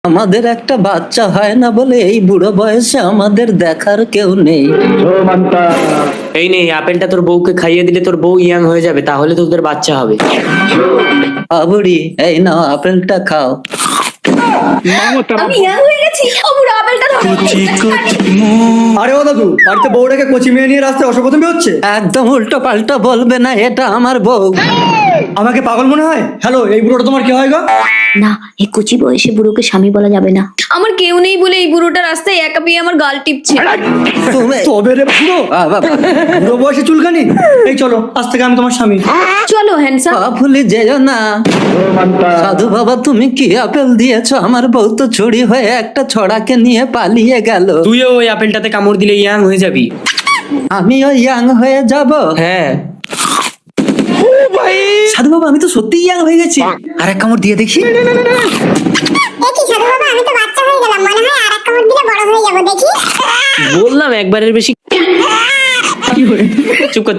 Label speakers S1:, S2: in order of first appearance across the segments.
S1: আমাদের একটা বাচ্চা হয় না বলে এই বুড়ো বয়সে আমাদের দেখার কেউ নেই।
S2: এই নে আপেলটা তোর বউকে খাইয়ে দিলে তোর বউ ইয়াং হয়ে যাবে, তাহলে তোদের বাচ্চা হবে।
S1: বুড়ি এই নাও আপেলটা খাও।
S3: আমি ইয়াং হয়ে গেছি। ও বুড়ো আপেলটা ধরো।
S4: আরে ও দাদু, বাড়িতে বউটাকে কচি মেয়ে নিয়ে রাস্তায় অসভ্যতামি হচ্ছে।
S1: একদম উল্টো পাল্টা বলবে না, এটা আমার বউ।
S4: আমাকে পাগল মনে হয়? হ্যালো, এই বুড়োটা তোমার কি হয় গো?
S5: না, এই কচি বয়সে বুড়োকে স্বামী বলা যাবে না।
S3: আমার কেউ নেই বলে এই বুড়োটা রাস্তায় একা পেয়ে আমার গাল টিপছে।
S4: তবে রে বুড়ো, বুড়ো বয়সে চুলকানি। এই চলো, আজ থেকে আমি তোমার স্বামী।
S3: চলো হ্যান্ডসাম।
S1: ভুলে যেও না। সাধু বাবা তুমি কি আপেল দিয়েছো? আমার বউ তো চুরি হয়ে একটা ছড়াকে নিয়ে পালিয়ে গেল।
S2: তুইও ওই আপেলটাতে কামড় দিলে ইয়াং হয়ে যাবি।
S1: আমিও ইয়াং হয়ে যাব।
S2: হ্যাঁ
S4: সাধু বাবা, আমি তো সত্যিই ইয়াং হয়ে গেছি। আর এক কামড় দিয়ে দেখি।
S6: একই সাধু বাবা, আমি তো বাচ্চা হয়ে গেলাম, মনে হয় আর এক কামড় দিলে বড় হয়ে যাবো, দেখি।
S2: বললাম একবারের বেশি।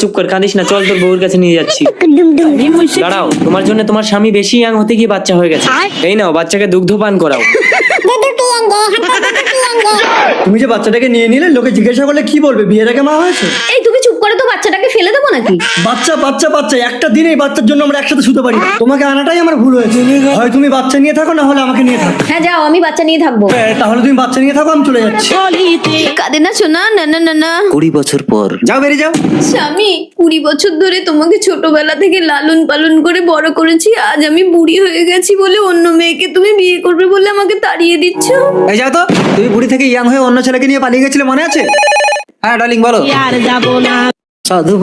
S2: চুপ কর কাঁদিস না, চল তোর বউর কাছে নিয়ে যাচ্ছি। দাঁড়াও, তোমার জন্য তোমার স্বামী বেশি ইয়াং হতে গিয়ে বাচ্চা হয়ে গেছে। এই নাও বাচ্চাকে দুগ্ধ পান করাও।
S6: দুধু পিয়েঙ্গে, হাতে দুধু পিয়েঙ্গে।
S4: তুমি যে বাচ্চাটাকে নিয়ে নিলে, লোকে জিজ্ঞাসা করলে কি বলবে? বিয়ের আগে মা হয়েছে?
S3: এই তুমি চুপ করে তো বাচ্চাটাকে ফেলে দেবো নাকি?
S4: বাচ্চা বাচ্চা বাচ্চা, একটা দিনেই বাচ্চার জন্য আমরা একসাথে শুতে পারি। তোমাকে আনাটাই আমার ভুল হয়েছে। হয় তুমি বাচ্চা নিয়ে থাকো, না হলে আমাকে নিয়ে থাকো।
S3: হ্যাঁ যাও, আমি বাচ্চা নিয়ে থাকবো।
S4: তাহলে তুমি বাচ্চা নিয়ে থাকো, আমি চলে যাচ্ছি।
S3: কাঁদে না শোনা, না না না না।
S1: 20 বছর পর
S4: যাও, বেরিয়ে যাও।
S3: স্বামী, 20 বছর ধরে তোমাকে ছোটবেলা থেকে লালন পালন করে বড় করেছি। আজ আমি বুড়ি হয়ে গেছি বলে অন্য মেয়েকে তুমি বিয়ে করবে বলে আমাকে তাড়িয়ে দিচ্ছ।
S4: এই যাও তো, তুমি বুড়ি থেকে ইয়াং হয়ে অন্য ছেলেকে নিয়ে পালিয়ে গেছিলে, মনে আছে?
S1: হ্যাঁ ডার্লিং বলো।
S5: আর যাব না।
S1: সাধু